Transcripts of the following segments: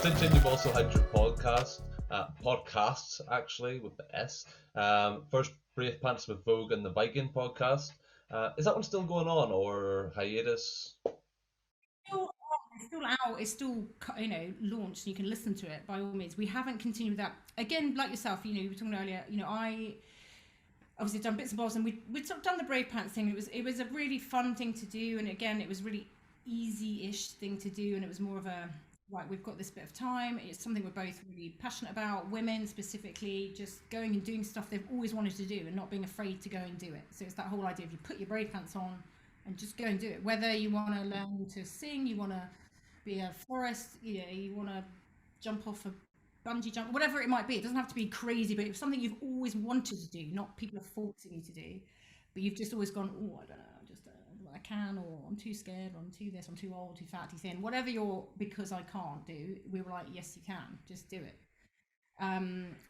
Since then, you've also had your podcasts actually with the S. First, Brave Pants with Vogue and the Viking podcast. Is that one still going on or hiatus? It's still out. It's still launched. You can listen to it by all means. We haven't continued that again, like yourself. You were talking earlier. I obviously done bits and bobs, and we'd sort of done the Brave Pants thing. It was a really fun thing to do, and again, it was really easy-ish thing to do, and it was more of a right. We've got this bit of time. It's something we're both really passionate about. Women specifically, just going and doing stuff they've always wanted to do, and not being afraid to go and do it. So it's that whole idea of you put your Brave Pants on and just go and do it. Whether you want to learn to sing, you want to be a florist, you want to jump off a bungee jump, whatever it might be. It doesn't have to be crazy, but it's something you've always wanted to do, not people are forcing you to do, but you've just always gone, oh, I don't know, I just don't know what I can, or I'm too scared, or I'm too this, I'm too old, too fat, too thin, whatever your because I can't do. We were like, yes, you can, just do it.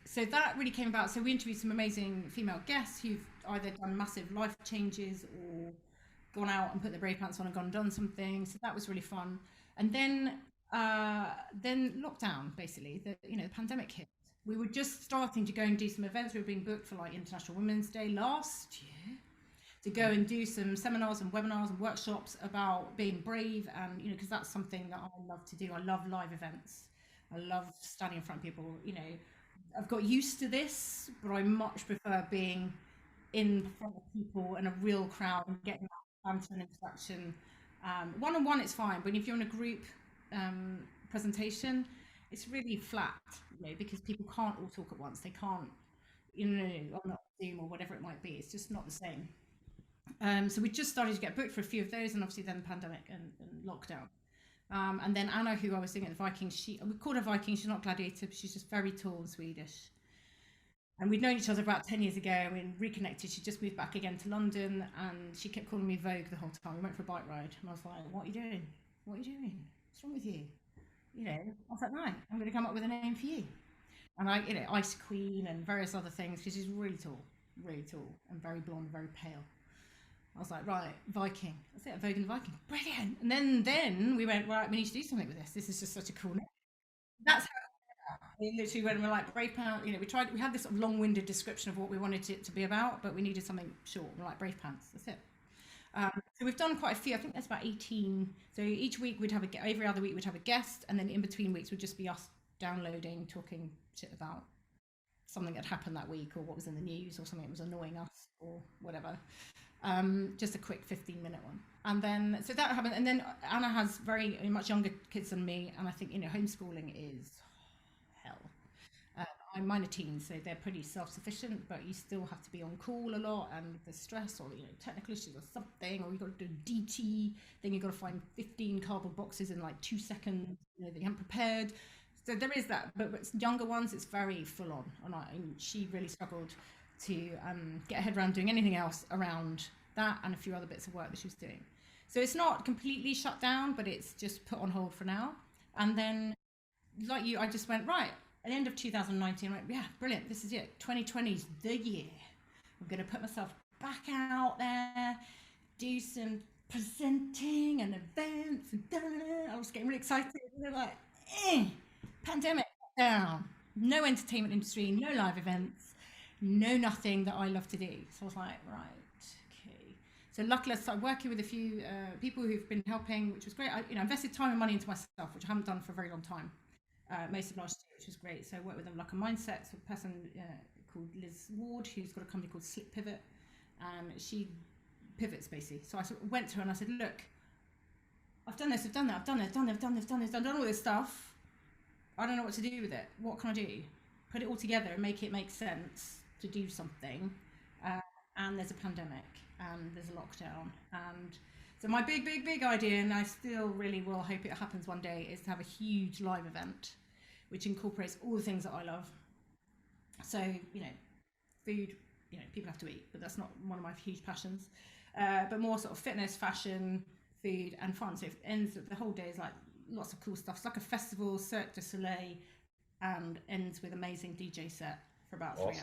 So that really came about. So we interviewed some amazing female guests who've either done massive life changes or gone out and put their brave pants on and gone and done something. So that was really fun. And then lockdown, basically, the pandemic hit. We were just starting to go and do some events. We were being booked for like International Women's Day last year to go and do some seminars and webinars and workshops about being brave, and because that's something that I love to do. I love live events. I love standing in front of people. I've got used to this, but I much prefer being in front of people and a real crowd and getting that banter and introduction. One on one, it's fine, but if you're in a group presentation, it's really flat, because people can't all talk at once. They can't, on Zoom or whatever it might be. It's just not the same. So we just started to get booked for a few of those, and obviously then the pandemic and lockdown. And then Anna, who I was doing at the Vikings, we called her Viking. She's not gladiator, but she's just very tall and Swedish. And we'd known each other about 10 years ago, and we reconnected. She just moved back again to London, and she kept calling me Vogue the whole time. We went for a bike ride, and I was like, what are you doing? What are you doing? What's wrong with you? I was like, right, I'm going to come up with a name for you. And Ice Queen and various other things, because she's really tall, and very blonde, very pale. I was like, right, Viking. That's it, Vogue and the Viking. Brilliant. And then we went, right, we need to do something with this. This is just such a cool name. That's we literally went and we're like, Brave Pants. We had this sort of long-winded description of what we wanted it to be about, but we needed something short. We're like, Brave Pants. That's it. So we've done quite a few. I think there's about 18. So each week we'd have every other week we'd have a guest, and then in between weeks would just be us downloading, talking shit about something that happened that week, or what was in the news, or something that was annoying us, or whatever. Just a quick 15-minute one. And then, so that happened. And then Anna has very much younger kids than me, and I think, homeschooling is hell. Mine are teens, so they're pretty self-sufficient, but you still have to be on call a lot, and the stress, or technical issues or something, or you've got to do DT, then you've got to find 15 cardboard boxes in like 2 seconds, that you haven't prepared. So there is that, but younger ones, it's very full on. And she really struggled to get her head around doing anything else around that, and a few other bits of work that she was doing. So it's not completely shut down, but it's just put on hold for now. And then, like you, I just went, right, at the end of 2019, I went, yeah, brilliant, this is it. 2020 is the year. I'm going to put myself back out there, do some presenting and events, and I was getting really excited. And they're like, pandemic down, no entertainment industry, no live events, no nothing that I love to do. So I was like, right, okay. So luckily I started working with a few people who've been helping, which was great. I invested time and money into myself, which I haven't done for a very long time. Most of last year, which was great. So I worked with them like a mindset, so a person called Liz Ward, who's got a company called Slip Pivot, and she pivots basically. So I sort of went to her and I said, look, I've done this, I've done that, I've done this, I've done all this stuff. I don't know what to do with it. What can I do? Put it all together and make it make sense to do something. And there's a pandemic, and there's a lockdown, and so my big idea, and I still really will hope it happens one day, is to have a huge live event which incorporates all the things that I love. So, food, people have to eat, but that's not one of my huge passions. But more sort of fitness, fashion, food, and fun. So it ends, the whole day is like lots of cool stuff. It's like a festival, Cirque du Soleil, and ends with amazing DJ set for about 3 hours.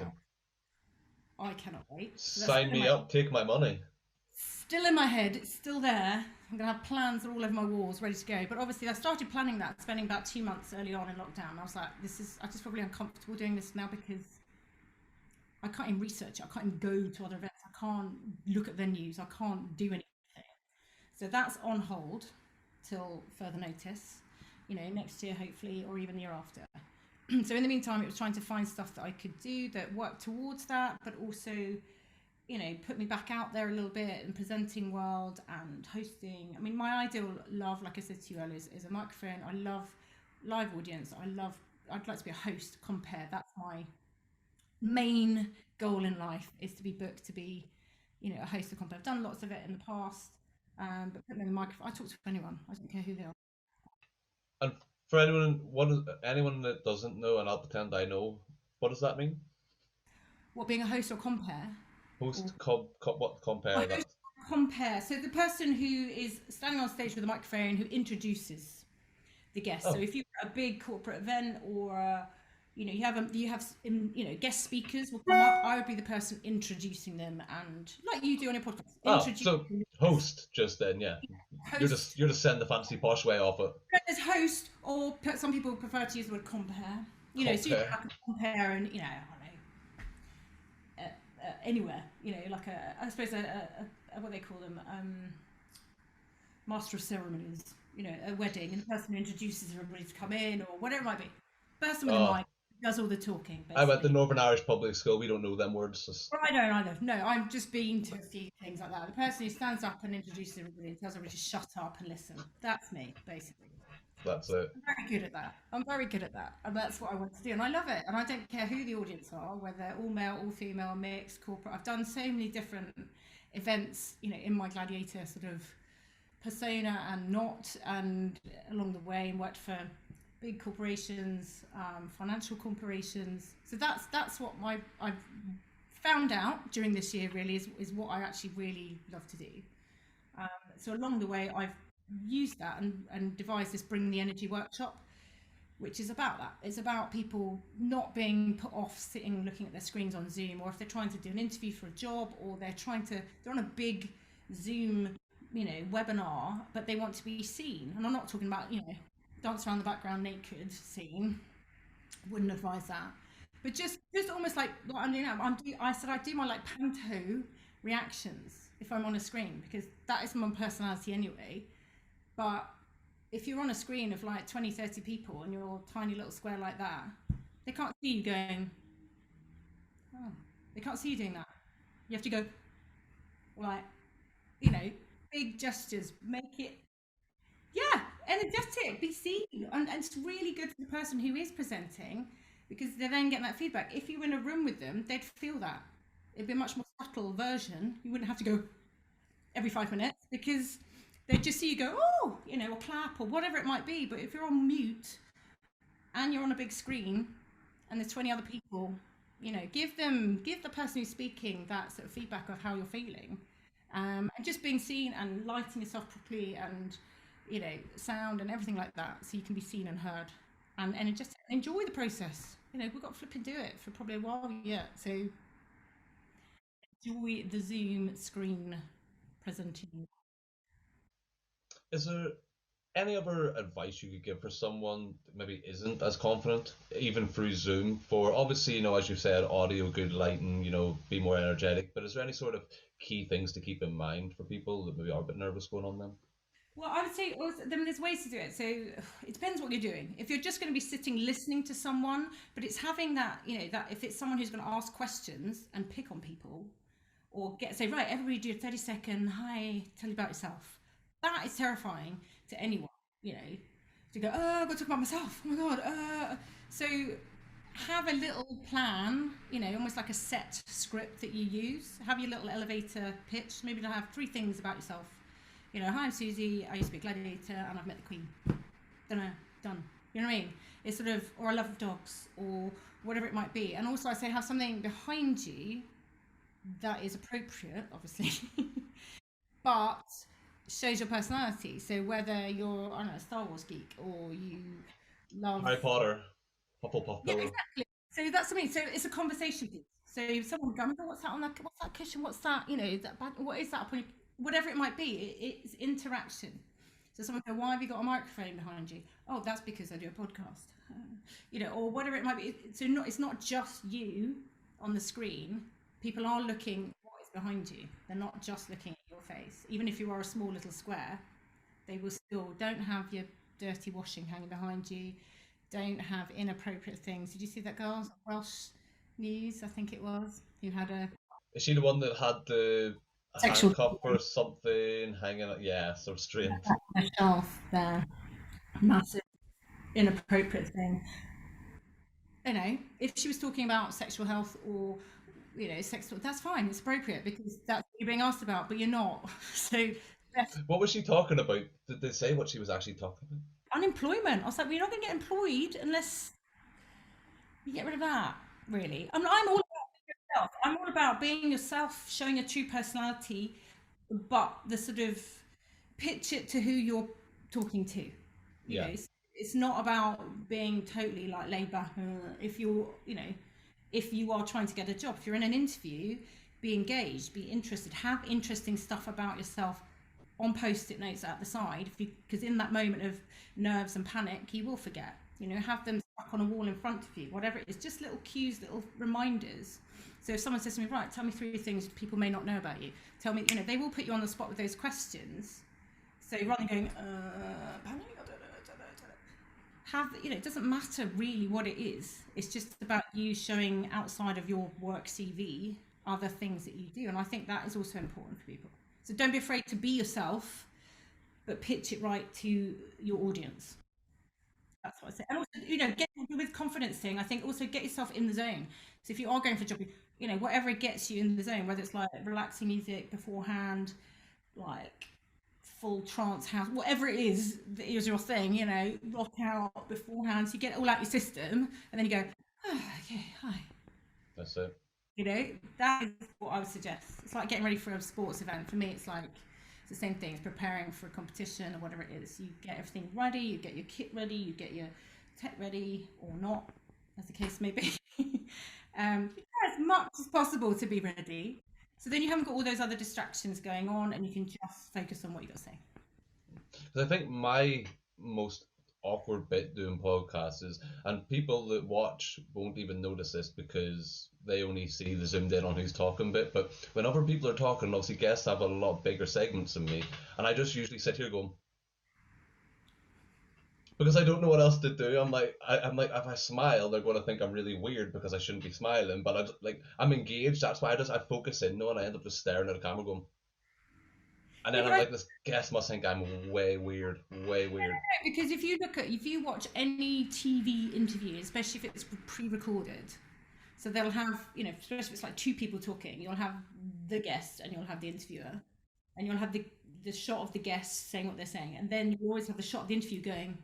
I cannot wait. So Sign me up, take my money. still in my head. It's still there. I'm gonna have plans all over my walls, ready to go. But obviously, I started planning that, spending about 2 months early on in lockdown. I was like, this is. I just probably uncomfortable doing this now because I can't even research it. I can't even go to other events. I can't look at venues. I can't do anything. So that's on hold till further notice. Next year hopefully, or even the year after. So in the meantime, it was trying to find stuff that I could do that worked towards that, but also put me back out there a little bit and presenting world and hosting. I mean, my ideal love, like I said to you earlier, is a microphone. I love live audience. I'd like to be a host, compare. That's my main goal in life, is to be booked to be, a host of compare. I've done lots of it in the past, but put me in the microphone. I talk to anyone. I don't care who they are. And for anyone that doesn't know, and I'll pretend I know, what does that mean? What, being a host or compare? Host, Or what a compare host that? or compare. So the person who is standing on stage with a microphone who introduces the guest. So Oh, if you're at a big corporate event, or guest speakers will come up, I would be the person introducing them, and like you do on your podcast, oh, introduce so the guest. host just then, yeah. Host, You're just saying the fancy posh way off it. as host, or some people prefer to use the word compare. So you Compare. can compare, and I don't know, anywhere. Like I suppose what they call them, master of ceremonies. A wedding, and the person who introduces everybody to come in, or whatever it might be. Person with a Oh, mic does all the talking, I went to basically. Northern Irish Public School. We don't know them words. Well, I don't either. No, I'm just been to a few things like that. The person who stands up and introduces everybody and tells everybody to shut up and listen. That's me, basically. That's it. I'm very good at that. I'm very good at that. And that's what I want to do. And I love it. And I don't care who the audience are, whether all male, all female, mixed, corporate. I've done so many different events, in my gladiator sort of persona and not, and along the way, and worked for big corporations, financial corporations. So that's what I've found out during this year, really, is what I actually really love to do. So along the way, I've used that and devised this Bring the Energy workshop, which is about that. It's about people not being put off sitting looking at their screens on Zoom, or if they're trying to do an interview for a job, or they're on a big Zoom, webinar, but they want to be seen. And I'm not talking about, dance around the background naked scene. Wouldn't advise that. But just almost like what I'm doing now. I said I do my like panto reactions if I'm on a screen, because that is my personality anyway. But if you're on a screen of like 20, 30 people and you're a tiny little square like that, they can't see you going, oh, they can't see you doing that. You have to go, like, you know, big gestures, make it, yeah, energetic, be seen. And it's really good for the person who is presenting, because they're then getting that feedback. If you were in a room with them, they'd feel that. It'd be a much more subtle version. You wouldn't have to go every 5 minutes, because they'd just see you go, oh, or clap or whatever it might be. But if you're on mute and you're on a big screen and there's 20 other people, give the person who's speaking that sort of feedback of how you're feeling, and just being seen and lighting yourself properly, and sound and everything like that, so you can be seen and heard, and just enjoy the process. We've got to flip and do it for probably a while yet, so enjoy the Zoom screen presenting. Is there any other advice you could give for someone that maybe isn't as confident, even through Zoom? For obviously, as you said, audio, good lighting, be more energetic. But is there any sort of key things to keep in mind for people that maybe are a bit nervous going on them? Well, I would say also, then there's ways to do it. So it depends what you're doing. If you're just going to be sitting listening to someone, but it's having that, that if it's someone who's going to ask questions and pick on people, or say, right, everybody do a 30-second, hi, tell you about yourself. That is terrifying to anyone, to go, oh, I've got to talk about myself. Oh my God. So have a little plan, almost like a set script that you use. Have your little elevator pitch. Maybe to have 3 things about yourself. Hi, I'm Susie. I used to be a gladiator and I've met the Queen. Done. You know what I mean? It's sort of, or I love dogs, or whatever it might be. And also, I say have something behind you that is appropriate, obviously, but shows your personality. So whether you're, I don't know, a Star Wars geek, or you love, Harry Potter, Hufflepuff yeah, pillow. exactly. So that's something. So it's a conversation piece. So if someone goes, oh, what's that on that? What's that cushion? What's that? What is that? whatever it might be, it's interaction. So someone go, why have you got a microphone behind you? Oh, that's because I do a podcast. Or whatever it might be. So it's not just you on the screen. People are looking what is behind you. They're not just looking at your face. Even if you are a small little square, they will still don't have your dirty washing hanging behind you. Don't have inappropriate things. Did you see that girl on Welsh News? I think it was, who had a Is she the one that had the sexual handcuff or something hanging? Yeah, so strange. a shelf there, massive inappropriate thing. If she was talking about sexual health or sex, that's fine. It's appropriate because that's what you're being asked about, but you're not. So What was she talking about? Did they say what she was actually talking about? unemployment. I was like, well, you're not going to get employed unless you get rid of that. Really, I'm all about yourself. I'm all about being yourself, showing your true personality, but the sort of pitch it to who you're talking to. Yeah. It's not about being totally like laid back. If if you are trying to get a job, if you're in an interview, be engaged, be interested, have interesting stuff about yourself on post-it notes at the side, because in that moment of nerves and panic, you will forget. Have them stuck on a wall in front of you, whatever it is, just little cues, little reminders. So if someone says to me, right, tell me 3 things people may not know about you, tell me, they will put you on the spot with those questions. So rather than going, panic, it doesn't matter really what it is. It's just about you showing outside of your work CV other things that you do. And I think that is also important for people. So don't be afraid to be yourself, but pitch it right to your audience. That's what I say. And also, get with confidence thing. I think also get yourself in the zone. So if you are going for a job, whatever gets you in the zone, whether it's like relaxing music beforehand, like full trance house, whatever it is that is your thing, rock out beforehand. So you get it all out your system, and then you go, oh, okay, hi. That's it. That is what I would suggest. It's like getting ready for a sports event. For me, it's the same thing. It's preparing for a competition or whatever it is. You get everything ready, you get your kit ready, you get your tech ready or not, as the case may be. As much as possible to be ready. So then you haven't got all those other distractions going on, and you can just focus on what you got to say. Because I think my most awkward bit doing podcasts is, and people that watch won't even notice this because they only see the zoomed in on who's talking bit, but when other people are talking, obviously guests have a lot bigger segments than me, and I just usually sit here going, because I don't know what else to do. I'm like, if I smile, they're going to think I'm really weird because I shouldn't be smiling. But I'm engaged. That's why I focus in, no, and I end up just staring at the camera going. And then I'm like, this guest must think I'm way weird, way weird. Because if you watch any TV interview, especially if it's pre-recorded, so they'll have, especially if it's like 2 people talking, you'll have the guest and you'll have the interviewer, and you'll have the shot of the guest saying what they're saying, and then you always have the shot of the interview going.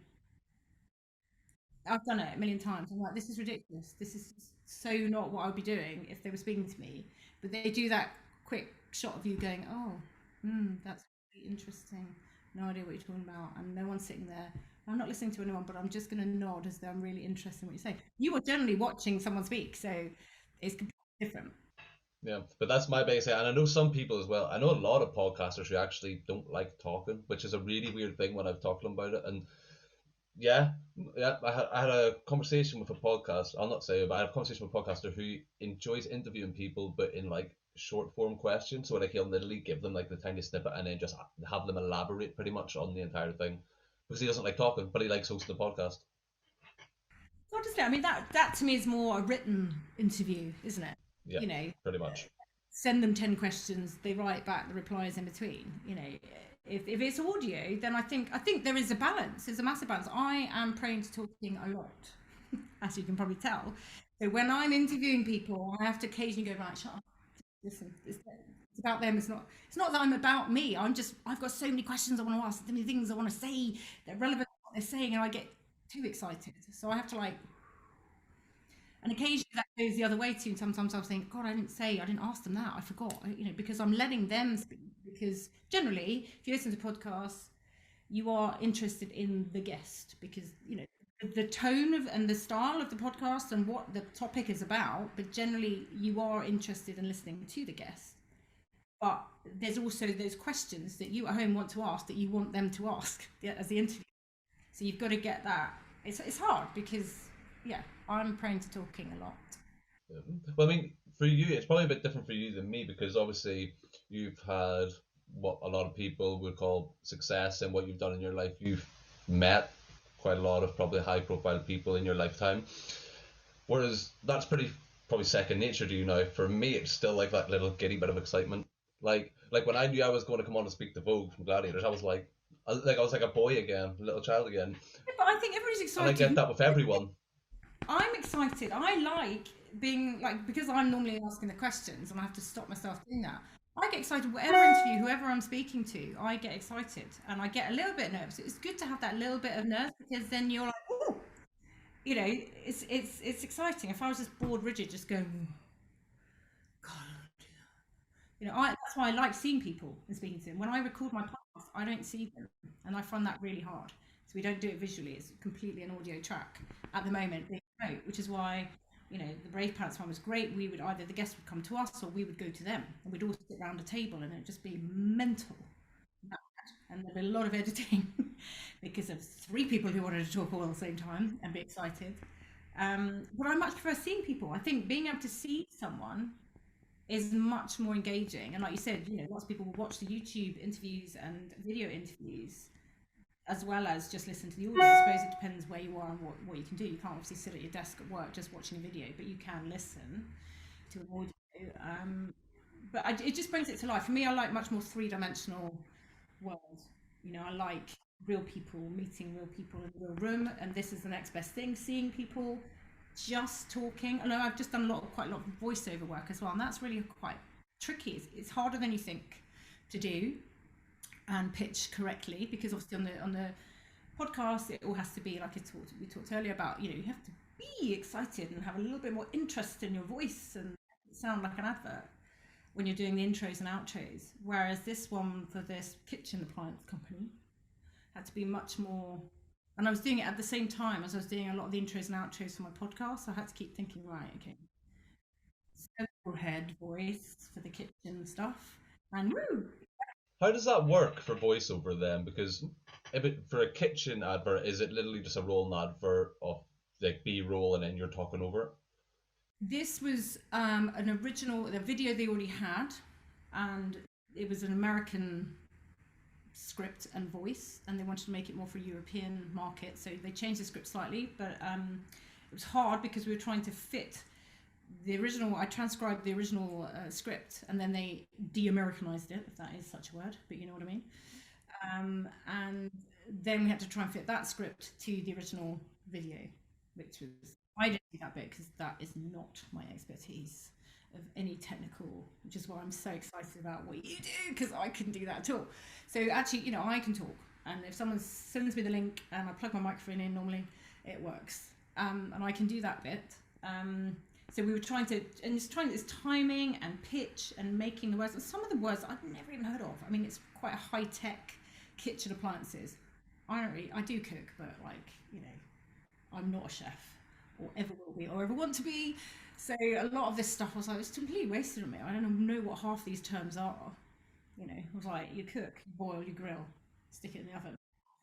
I've done it a million times. I'm like, this is ridiculous. This is so not what I would be doing if they were speaking to me. But they do that quick shot of you going, oh, that's really interesting. No idea what you're talking about. And no one's sitting there. I'm not listening to anyone, but I'm just going to nod as though I'm really interested in what you're saying. You are generally watching someone speak, so it's completely different. Yeah, but that's my biggest thing. And I know some people as well. I know a lot of podcasters who actually don't like talking, which is a really weird thing when I've talked to them about it. And yeah, I had a conversation with a podcast. I'll not say it, but I had a conversation with a podcaster who enjoys interviewing people, but in like short form questions. So like he'll literally give them like the tiny snippet and then just have them elaborate pretty much on the entire thing, because he doesn't like talking, but he likes hosting the podcast. What does that? I mean, that to me is more a written interview, isn't it? Yeah, pretty much. Send them 10 questions, they write back the replies in between. If it's audio, then I think there is a balance. There's a massive balance. I am prone to talking a lot, as you can probably tell. So when I'm interviewing people, I have to occasionally go, right, shut up, listen, it's about them. It's not that I'm about me. I've got so many questions I want to ask, so many things I want to say, they're relevant to what they're saying, and I get too excited. So I have to and occasionally that goes the other way too. And sometimes I think, God, I didn't ask them that. I forgot, because I'm letting them speak. Because generally, if you listen to podcasts, you are interested in the guest because, the tone and the style of the podcast and what the topic is about. But generally, you are interested in listening to the guest. But there's also those questions that you at home want to ask that you want them to ask as the interview. So you've got to get that. It's hard because, yeah, I'm prone to talking a lot. Well, I mean, for you, it's probably a bit different for you than me because obviously you've had what a lot of people would call success in what you've done in your life. You've met quite a lot of probably high profile people in your lifetime. Whereas that's pretty probably second nature to you now. For me, it's still like that little giddy bit of excitement. Like when I knew I was going to come on and speak to Vogue from Gladiators, I was like a boy again, a little child again, Yeah, but I think everybody's and I get excited. that with everyone. I'm excited. I like being like, because I'm normally asking the questions and I have to stop myself doing that. I get excited, whatever interview, whoever I'm speaking to, I get excited and I get a little bit nervous. It's good to have that little bit of nerves because then you're like, oh, it's exciting. If I was just bored, rigid, just going, God, that's why I like seeing people and speaking to them. When I record my podcast, I don't see them, and I find that really hard. So we don't do it visually; it's completely an audio track at the moment, being remote, which is why the Brave Pants one was great. We would either the guests would come to us or we would go to them, and we'd all sit around a table, and it'd just be mental. And there'd be a lot of editing because of three people who wanted to talk all at the same time and be excited. But I much prefer seeing people. I think being able to see someone is much more engaging. And like you said, lots of people will watch the YouTube interviews and video interviews as well as just listen to the audio. I suppose it depends where you are and what you can do. You can't obviously sit at your desk at work just watching a video, but you can listen to an audio. But it just brings it to life. For me, I like much more three-dimensional world. I like real people, meeting real people in the real room, and this is the next best thing, seeing people just talking. I know I've just done quite a lot of voiceover work as well, and that's really quite tricky. It's harder than you think to do and pitch correctly because obviously on the podcast it all has to be like we talked earlier about. You have to be excited and have a little bit more interest in your voice and sound like an advert when you're doing the intros and outros. Whereas this one for this kitchen appliance company had to be much more. And I was doing it at the same time as I was doing a lot of the intros and outros for my podcast. So I had to keep thinking, right, okay, central head voice for the kitchen stuff. And woo! How does that work for voiceover then? Because for a kitchen advert, is it literally just a rolling advert of like B-roll and then you're talking over it? This was the video they already had, and it was an American script and voice, and they wanted to make it more for a European market, so they changed the script slightly, but it was hard because we were trying to fit the original. I transcribed the original script and then they de-Americanized it, if that is such a word, but you know what I mean. And then we had to try and fit that script to the original video, which was, I didn't do that bit because that is not my expertise of any technical, which is why I'm so excited about what you do, because I couldn't do that at all. So actually, I can talk, and if someone sends me the link and I plug my microphone in, normally it works, and I can do that bit. So we were trying to, and it's timing and pitch and making the words, and some of the words I've never even heard of. I mean, it's quite a high-tech kitchen appliances. I do cook, but I'm not a chef, or ever will be, or ever want to be. So a lot of this stuff I was like, it's completely wasted on me. I don't know what half these terms are. I was like, you cook, you boil, you grill, stick it in the oven.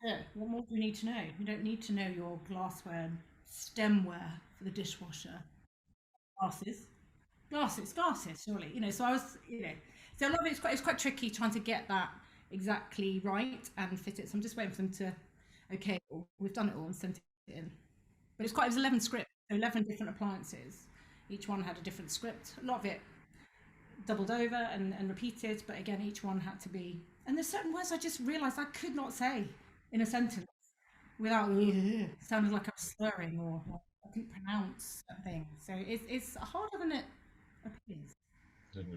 Yeah, what more do you need to know? You don't need to know your glassware and stemware for the dishwasher. Glasses, surely. So I was, so a lot of it's quite tricky trying to get that exactly right and fit it. So I'm just waiting for them to, okay, we've done it all and sent it in. But it was 11 scripts, 11 different appliances. Each one had a different script. A lot of it doubled over and repeated, but again, each one had to be. And there's certain words I just realised I could not say in a sentence without sounding like I was slurring or I couldn't pronounce something. So it's harder than it appears.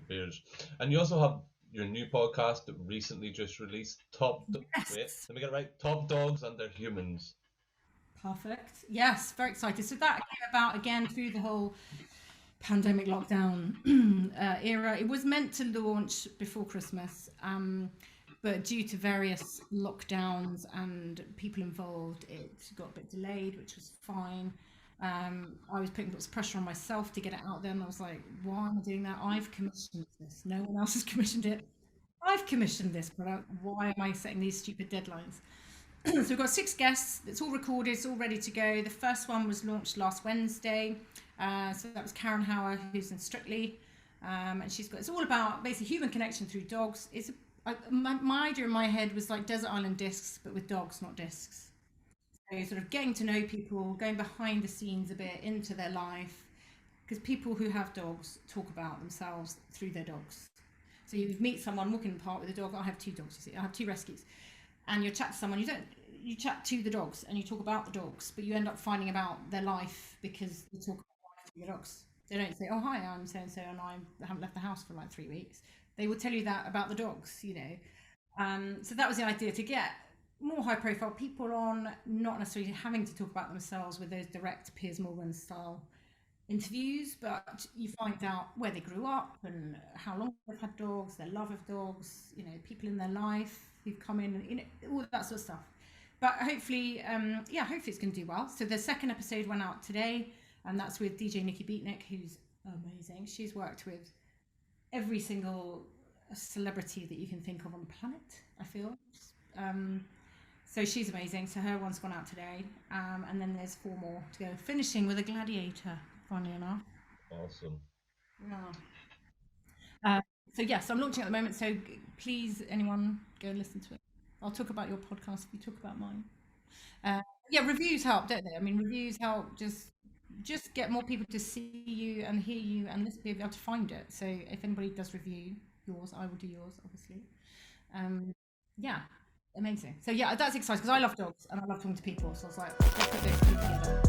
Beers. And you also have your new podcast that recently just released. Yes. Wait, let me get it right. Top Dogs and Their Humans. Perfect. Yes, very excited. So that came about again through the whole pandemic lockdown era. It was meant to launch before Christmas, but due to various lockdowns and people involved, it got a bit delayed, which was fine. I was putting lots of pressure on myself to get it out there, and I was like, why am I doing that? I've commissioned this. No one else has commissioned it. I've commissioned this product. Why am I setting these stupid deadlines? So we've got 6 guests. It's all recorded. It's all ready to go. The first one was launched last Wednesday. So that was Karen Hauer, who's in Strictly, and she's got. It's all about basically human connection through dogs. My idea in my head was like Desert Island Discs, but with dogs, not discs. So sort of getting to know people, going behind the scenes a bit into their life, because people who have dogs talk about themselves through their dogs. So you meet someone walking in the park with a dog. I have 2 dogs. You see, I have 2 rescues, and you chat to someone. You chat to the dogs and you talk about the dogs, but you end up finding about their life because you talk about the dogs. They don't say, "Oh, hi, I'm so and so, and I haven't left the house for like 3 weeks." They will tell you that about the dogs, you know. So that was the idea, to get more high profile people on, not necessarily having to talk about themselves with those direct Piers Morgan style interviews, but you find out where they grew up and how long they've had dogs, their love of dogs, you know, people in their life who've come in, and, you know, all that sort of stuff. But hopefully, yeah, hopefully it's going to do well. So the second episode went out today, and that's with DJ Nikki Beatnik, who's amazing. She's worked with every single celebrity that you can think of on the planet, I feel. Um, so she's amazing. So her one's gone out today, and then there's 4 more to go. Finishing with a gladiator, funnily enough. Awesome. Yeah. Uh, so yes, I'm launching at the moment. So please, anyone, go and listen to it. I'll talk about your podcast if you talk about mine. Uh, yeah, reviews help, don't they? I mean, reviews help just get more people to see you and hear you, and be able to find it. So if anybody does review yours, I will do yours, obviously. Um, yeah, amazing. So yeah, that's exciting because I love dogs and I love talking to people. So I was like, let's put those two together.